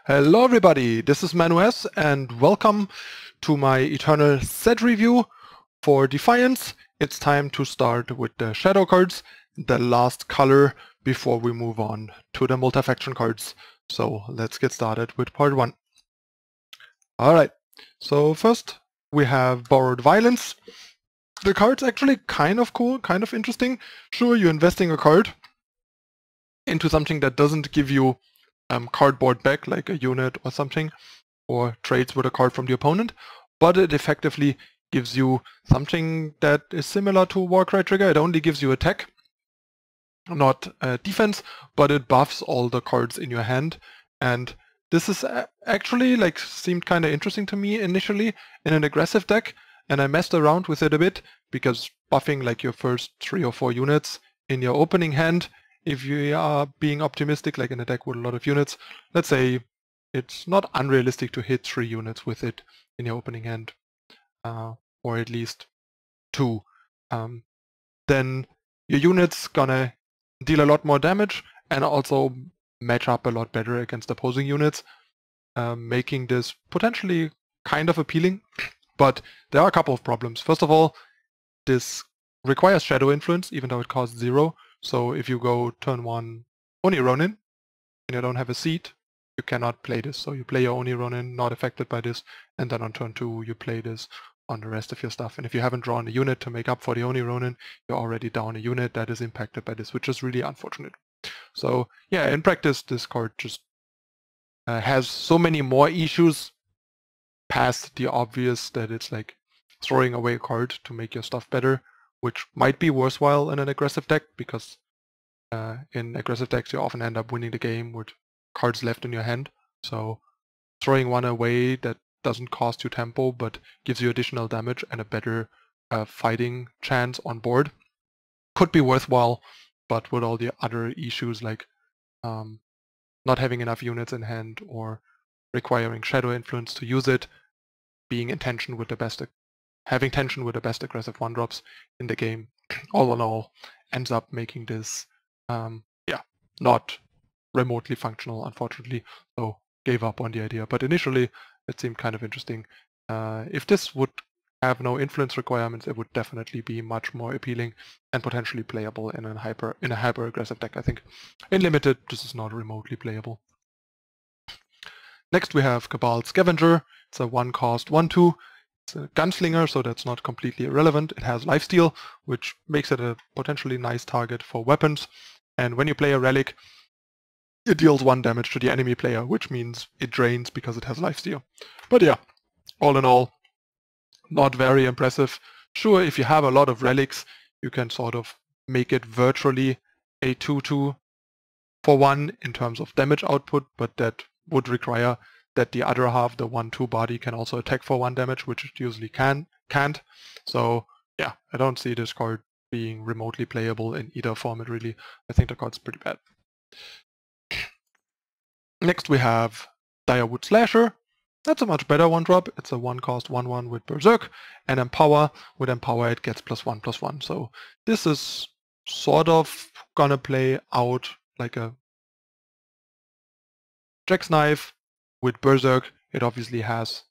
Hello everybody, this is Manues and welcome to my Eternal set review for Defiance. It's time to start with the shadow cards, the last color before we move on to the multi-faction cards. So let's get started with part 1. Alright, so first we have Borrowed Violence. The card's actually kind of cool, kind of interesting. Sure, you're investing a card into something that doesn't give you cardboard back, like a unit or something, or trades with a card from the opponent, but it effectively gives you something that is similar to Warcry Trigger. It only gives you attack, not defense, but it buffs all the cards in your hand. And this is actually seemed kind of interesting to me initially in an aggressive deck, and I messed around with it a bit because buffing like your first 3 or 4 units in your opening hand, if you are being optimistic, like in a deck with a lot of units, let's say it's not unrealistic to hit 3 units with it in your opening hand, or at least 2. Then your unit's gonna deal a lot more damage and also match up a lot better against opposing units, making this potentially kind of appealing. But there are a couple of problems. First of all, this requires Shadow Influence, even though it costs 0. So if you go turn 1 Oni Ronin and you don't have a seed, you cannot play this. So you play your Oni Ronin, not affected by this, and then on turn 2 you play this on the rest of your stuff. And if you haven't drawn a unit to make up for the Oni Ronin, you're already down a unit that is impacted by this, which is really unfortunate. So yeah, in practice this card just has so many more issues past the obvious that it's like throwing away a card to make your stuff better, which might be worthwhile in an aggressive deck, because in aggressive decks you often end up winning the game with cards left in your hand. So throwing one away that doesn't cost you tempo but gives you additional damage and a better fighting chance on board could be worthwhile, but with all the other issues like not having enough units in hand or requiring Shadow Influence to use it, being in tension with the best, having tension with the best aggressive 1-drops in the game, all in all, ends up making this, not remotely functional, unfortunately. So gave up on the idea. But initially, it seemed kind of interesting. If this would have no influence requirements, it would definitely be much more appealing and potentially playable in a hyper aggressive deck. I think in limited, this is not remotely playable. Next we have Cabal Scavenger. It's a 1-cost 1/2. It's a gunslinger, so that's not completely irrelevant. It has lifesteal, which makes it a potentially nice target for weapons. And when you play a Relic, it deals 1 damage to the enemy player, which means it drains because it has lifesteal. But yeah, all in all, not very impressive. Sure, if you have a lot of relics, you can sort of make it virtually a 2/2 for 1 in terms of damage output, but that would require that the other half, the 1/2 body, can also attack for 1 damage, which it usually can't. So yeah, I don't see this card being remotely playable in either format really. I think the card's pretty bad. Next we have Dialwood Slasher. That's a much better 1-drop. It's a 1-cost 1/1 with Berserk, and Empower. With Empower it gets +1/+1. So this is sort of gonna play out like a Jack's Knife with Berserk. It obviously has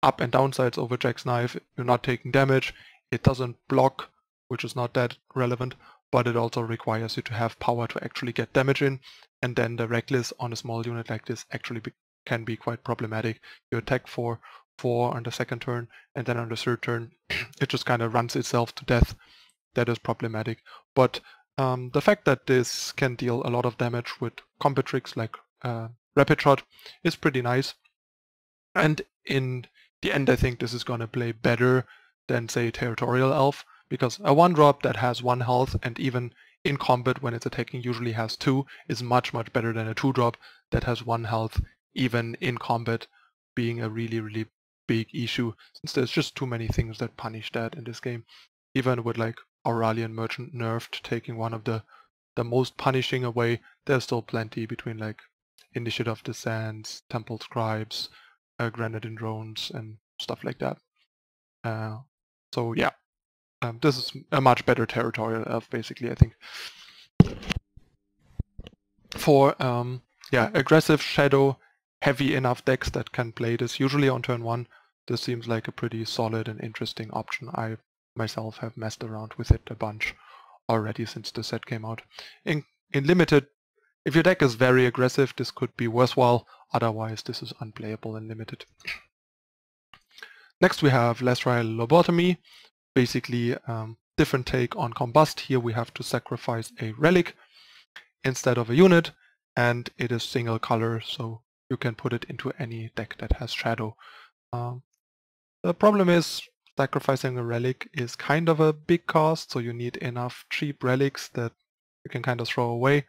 up and downsides over Jack's Knife. You're not taking damage. It doesn't block, which is not that relevant, but it also requires you to have power to actually get damage in. And then the Reckless on a small unit like this actually can be quite problematic. You attack for 4 on the second turn, and then on the third turn it just kind of runs itself to death. That is problematic. But the fact that this can deal a lot of damage with combat tricks like Rapid Shot is pretty nice. And in the end I think this is going to play better than, say, Territorial Elf, because a 1-drop that has 1 health and even in combat when it's attacking usually has 2 is much better than a 2-drop that has 1 health even in combat, being a really big issue, since there's just too many things that punish that in this game. Even with like Auralian Merchant nerfed, taking one of the most punishing away, there's still plenty between like Initiate of the Sands, Temple Scribes, Grenadine Drones and stuff like that. So yeah, this is a much better Territorial Elf basically, I think. For aggressive shadow heavy enough decks that can play this usually on turn 1, this seems like a pretty solid and interesting option. I myself have messed around with it a bunch already since the set came out. In limited, if your deck is very aggressive, this could be worthwhile. Otherwise, this is unplayable in limited. Next we have Lethrael Lobotomy. Basically, different take on Combust. Here we have to sacrifice a relic instead of a unit, and it is single color, so you can put it into any deck that has Shadow. The problem is sacrificing a relic is kind of a big cost, so you need enough cheap relics that you can kind of throw away.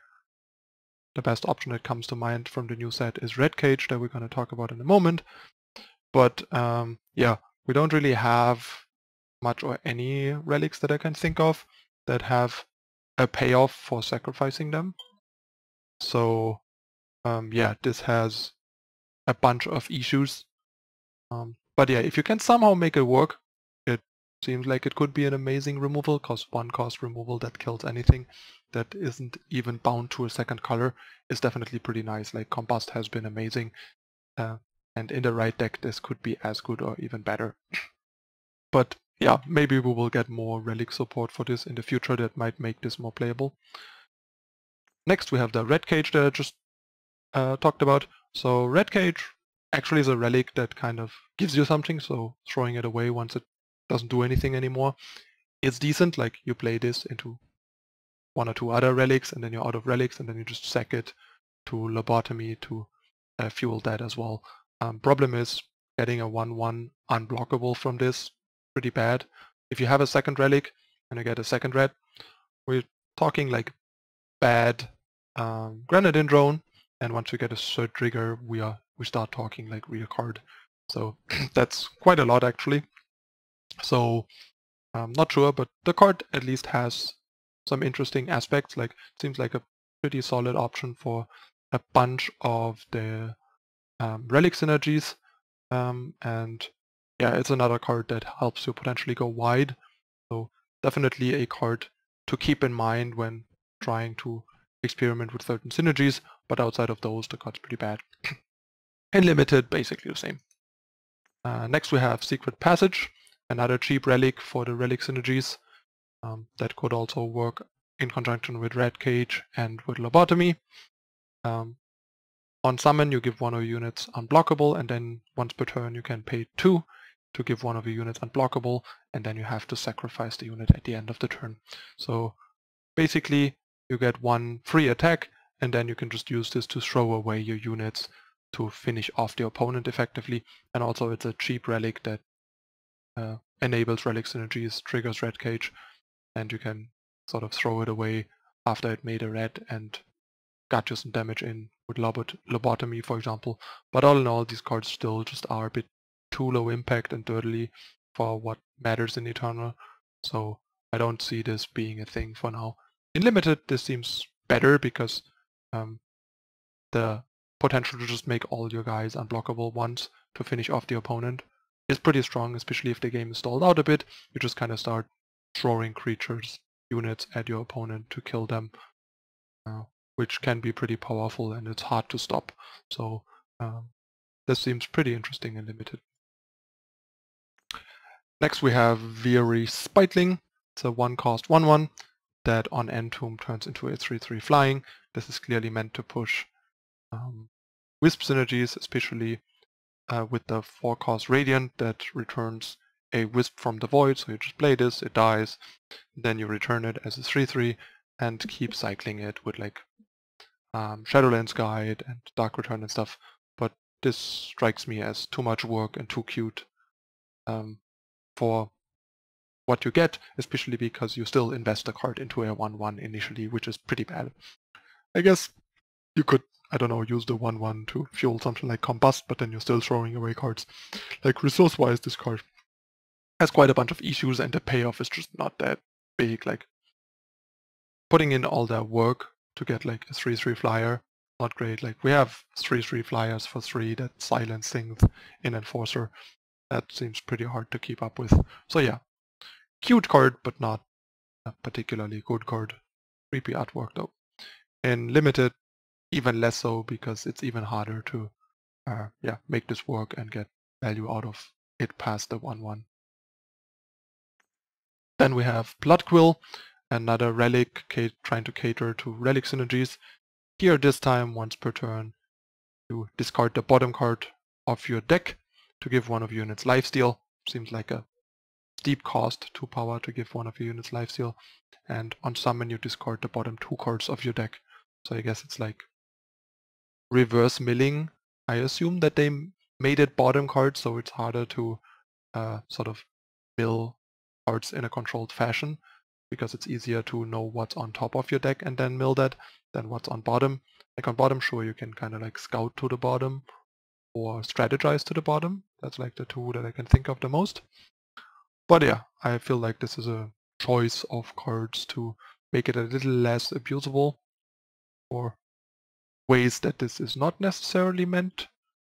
The best option that comes to mind from the new set is Red Cage, that we're going to talk about in a moment. But yeah, we don't really have much or any relics that I can think of that have a payoff for sacrificing them. So yeah, this has a bunch of issues. But yeah, if you can somehow make it work, it seems like it could be an amazing removal, because 1-cost removal that kills anything that isn't even bound to a second color is definitely pretty nice. Like Combust has been amazing, and in the right deck this could be as good or even better. But yeah, maybe we will get more relic support for this in the future that might make this more playable. Next we have the Red Cage that I just talked about. So Red Cage actually is a relic that kind of gives you something, so throwing it away once it doesn't do anything anymore, it's decent. Like you play this into 1 or 2 other relics, and then you're out of relics, and then you just sack it to Lobotomy to fuel that as well. Problem is getting a 1/1 unblockable from this, pretty bad. If you have a second relic and you get a second red, we're talking like bad Grenadine Drone, and once we get a third trigger, we start talking like real card. So that's quite a lot actually. So I'm not sure, but the card at least has some interesting aspects. Like it seems like a pretty solid option for a bunch of the relic synergies, and yeah, it's another card that helps you potentially go wide. So definitely a card to keep in mind when trying to experiment with certain synergies, but outside of those, the card's pretty bad. And limited, basically the same. Next we have Secret Passage, another cheap relic for the relic synergies that could also work in conjunction with Red Cage and with Lobotomy. On summon you give one of your units unblockable, and then once per turn you can pay 2 to give one of your units unblockable, and then you have to sacrifice the unit at the end of the turn. So basically you get 1 free attack, and then you can just use this to throw away your units to finish off the opponent effectively. And also it's a cheap relic that enables relic synergies, triggers Red Cage, and you can sort of throw it away after it made a red and got you some damage in with Lobotomy, for example. But all in all, these cards still just are a bit too low impact and dirtily for what matters in Eternal, so I don't see this being a thing for now. In Limited, this seems better because the potential to just make all your guys unblockable once to finish off the opponent is pretty strong, especially if the game is stalled out a bit. You just kind of start throwing creatures, units at your opponent to kill them, which can be pretty powerful, and it's hard to stop. So this seems pretty interesting in Limited. Next we have Weary Spitling. It's a 1-cost 1/1 that on end tomb turns into a 3/3 flying. This is clearly meant to push Wisp synergies, especially with the 4-cost Radiant that returns a Wisp from the void. So you just play this, it dies, then you return it as a 3/3 and keep cycling it with like Shadowlands Guide and Dark Return and stuff. But this strikes me as too much work and too cute for what you get, especially because you still invest a card into a 1/1 initially, which is pretty bad. I guess you could, I don't know, use the 1/1 to fuel something like Combust, but then you're still throwing away cards. Like resource-wise, this card has quite a bunch of issues, and the payoff is just not that big. Like putting in all that work to get like a 3/3 flyer, not great. Like we have 3/3 flyers for 3 that silence things in Enforcer. That seems pretty hard to keep up with. So yeah, cute card, but not a particularly good card. Creepy artwork though. In Limited, even less so, because it's even harder to yeah, make this work and get value out of it past the 1/1. Then we have Blood Quill, another relic trying to cater to relic synergies. Here this time, once per turn, you discard the bottom card of your deck to give one of your units lifesteal. Seems like a steep cost, 2 power to give one of your units lifesteal. And on summon you discard the bottom 2 cards of your deck. So I guess it's like reverse milling. I assume that they made it bottom cards, so it's harder to sort of mill cards in a controlled fashion, because it's easier to know what's on top of your deck and then mill that than what's on bottom. Like on bottom, sure, you can kind of like scout to the bottom or strategize to the bottom. That's like the two that I can think of the most. But yeah, I feel like this is a choice of cards to make it a little less abusable, or ways that this is not necessarily meant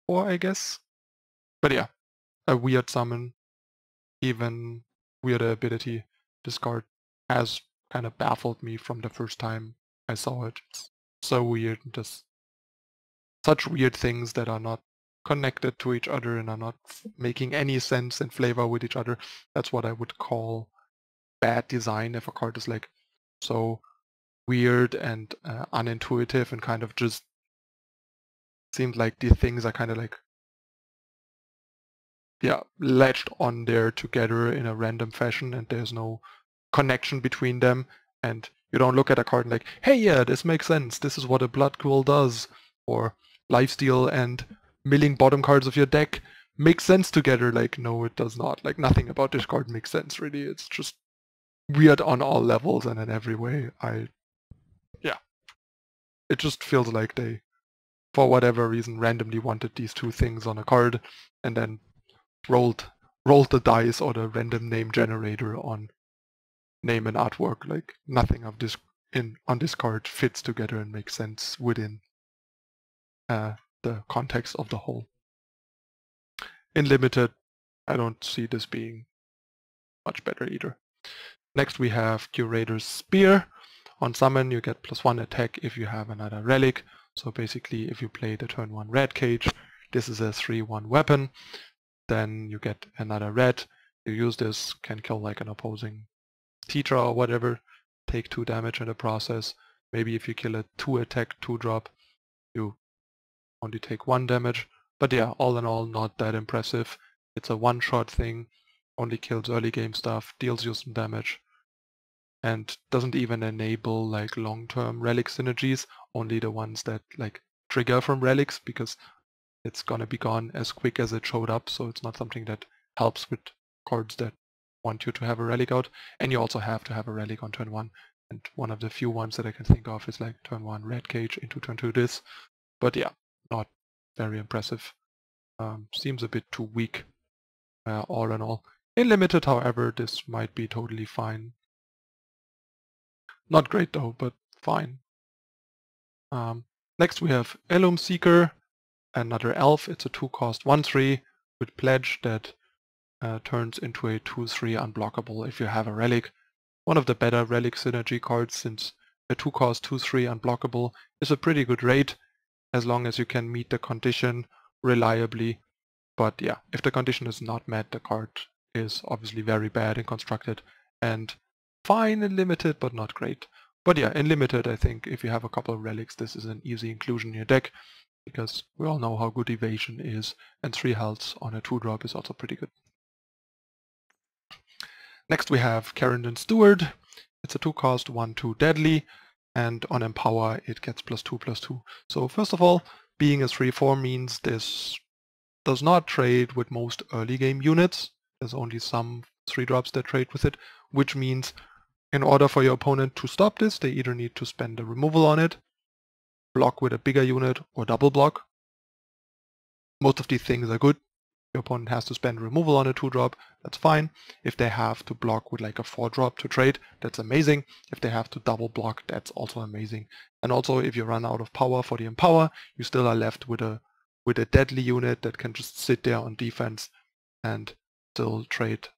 for, I guess. But yeah, a weird summon, even weirder ability. This card has kind of baffled me from the first time I saw it. It's so weird, just such weird things that are not connected to each other and are not making any sense and flavor with each other. That's what I would call bad design, if a card is like so weird and unintuitive and kind of just seems like the things are kind of like, yeah, latched on there together in a random fashion and there's no connection between them, and you don't look at a card and like, hey, yeah, this makes sense, this is what a Blood Quill does, or lifesteal and milling bottom cards of your deck makes sense together. Like, no, it does not. Like, nothing about this card makes sense, really. It's just weird on all levels and in every way. Yeah. It just feels like they, for whatever reason, randomly wanted these two things on a card and then rolled the dice or the random name generator on name and artwork. Like, nothing of this on this card fits together and makes sense within the context of the whole. In limited, I don't see this being much better either. Next we have Curator's Spear. On summon you get +1 attack if you have another relic. So basically if you play the turn 1 red cage, this is a 3/1 weapon, then you get another red. You use this, can kill like an opposing teacher or whatever, take 2 damage in the process. Maybe if you kill a 2 attack 2 drop, you only take 1 damage. But yeah, all in all, not that impressive. It's a one-shot thing, only kills early game stuff, deals you some damage, and doesn't even enable like long-term relic synergies, only the ones that like trigger from relics, because it's gonna be gone as quick as it showed up, so it's not something that helps with cards that want you to have a relic out. And you also have to have a relic on turn 1, and one of the few ones that I can think of is like turn 1 red cage into turn 2 this. But yeah, not very impressive. Seems a bit too weak all in all. In limited, however, this might be totally fine. Not great though, but fine. Next we have Elum Seeker, another elf. It's a 2-cost 1/3 with pledge that turns into a 2/3 unblockable if you have a relic. One of the better relic synergy cards, since a 2-cost 2/3 unblockable is a pretty good rate as long as you can meet the condition reliably. But yeah, if the condition is not met, the card is obviously very bad and constructed, and fine in limited, but not great. But yeah, in limited, I think if you have a couple of relics, this is an easy inclusion in your deck, because we all know how good evasion is, and 3 healths on a 2-drop is also pretty good. Next we have Carrington Steward. It's a 2-cost 1/2 deadly, and on Empower it gets +2/+2. So first of all, being a 3/4 means this does not trade with most early game units. There's only some 3-drops that trade with it, which means in order for your opponent to stop this, they either need to spend a removal on it, block with a bigger unit, or double block. Most of these things are good. Your opponent has to spend removal on a 2-drop, that's fine. If they have to block with like a 4-drop to trade, that's amazing. If they have to double block, that's also amazing. And also if you run out of power for the Empower, you still are left with a deadly unit that can just sit there on defense and still trade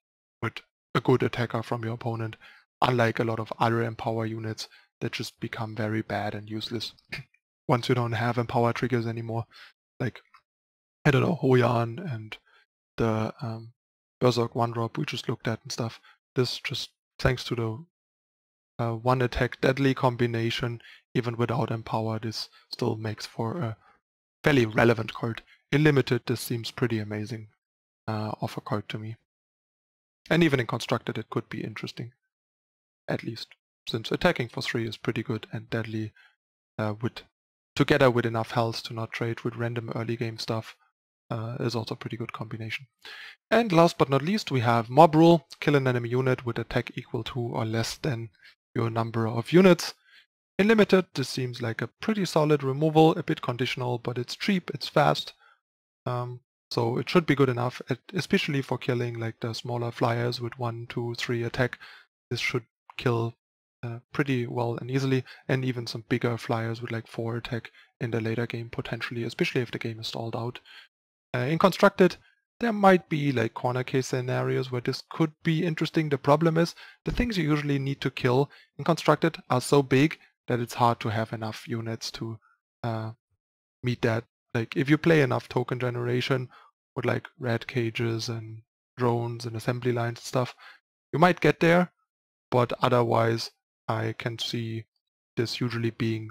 with a good attacker from your opponent, unlike a lot of other Empower units that just become very bad and useless once you don't have Empower triggers anymore. Like, I don't know, Hoyan and the Berserk 1-drop we just looked at and stuff. This just, thanks to the one attack deadly combination, even without Empower, this still makes for a fairly relevant card. In Limited, this seems pretty amazing of a card to me. And even in Constructed, it could be interesting, at least, since attacking for 3 is pretty good, and deadly together with enough health to not trade with random early game stuff is also a pretty good combination. And last but not least, we have Mob Rule. Kill an enemy unit with attack equal to or less than your number of units. In Limited, this seems like a pretty solid removal, a bit conditional, but it's cheap, it's fast. So it should be good enough, especially for killing like the smaller flyers with 1, 2, 3 attack. This should kill pretty well and easily, and even some bigger flyers with like 4 attack in the later game potentially, especially if the game is stalled out. In Constructed, there might be like corner case scenarios where this could be interesting. The problem is the things you usually need to kill in Constructed are so big that it's hard to have enough units to meet that. Like if you play enough token generation with like red cages and drones and assembly lines and stuff, you might get there, but otherwise I can see this usually being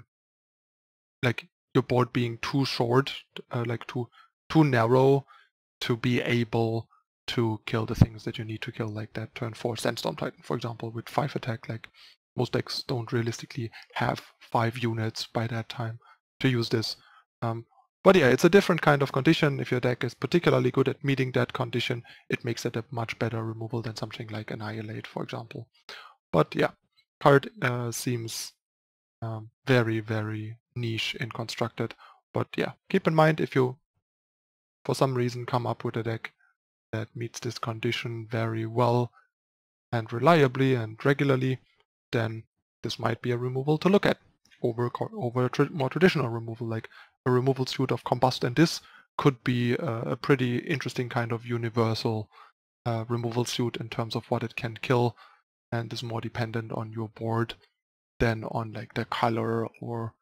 like your board being too short, like too narrow to be able to kill the things that you need to kill, like that turn 4 Sandstorm Titan, for example, with 5 attack. Like most decks don't realistically have 5 units by that time to use this. But yeah, it's a different kind of condition. If your deck is particularly good at meeting that condition, it makes it a much better removal than something like Annihilate, for example. But yeah, card seems very, very niche in Constructed. But yeah, keep in mind, if you for some reason come up with a deck that meets this condition very well and reliably and regularly, then this might be a removal to look at over more traditional removal, like a removal suit of Combust, and this could be a pretty interesting kind of universal removal suit in terms of what it can kill, and is more dependent on your board than on like the color or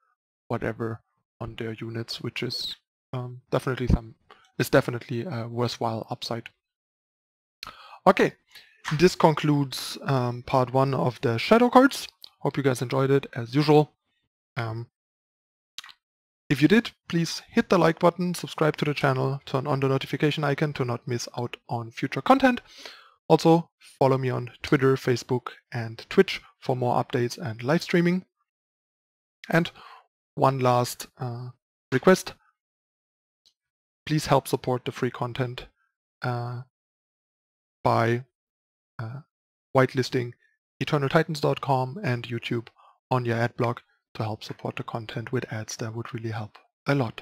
whatever on their units, which is definitely a worthwhile upside. Okay, this concludes part 1 of the shadow cards. Hope you guys enjoyed it as usual. If you did, please hit the like button, subscribe to the channel, turn on the notification icon to not miss out on future content. Also, follow me on Twitter, Facebook, and Twitch for more updates and live streaming. And one last request. Please help support the free content by whitelisting eternaltitans.com and YouTube on your ad block to help support the content with ads. That would really help a lot.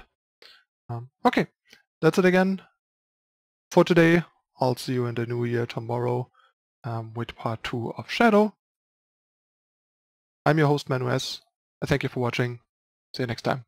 Okay, that's it again for today. I'll see you in the new year tomorrow with part 2 of Shadow. I'm your host, Manu S. Thank you for watching. See you next time.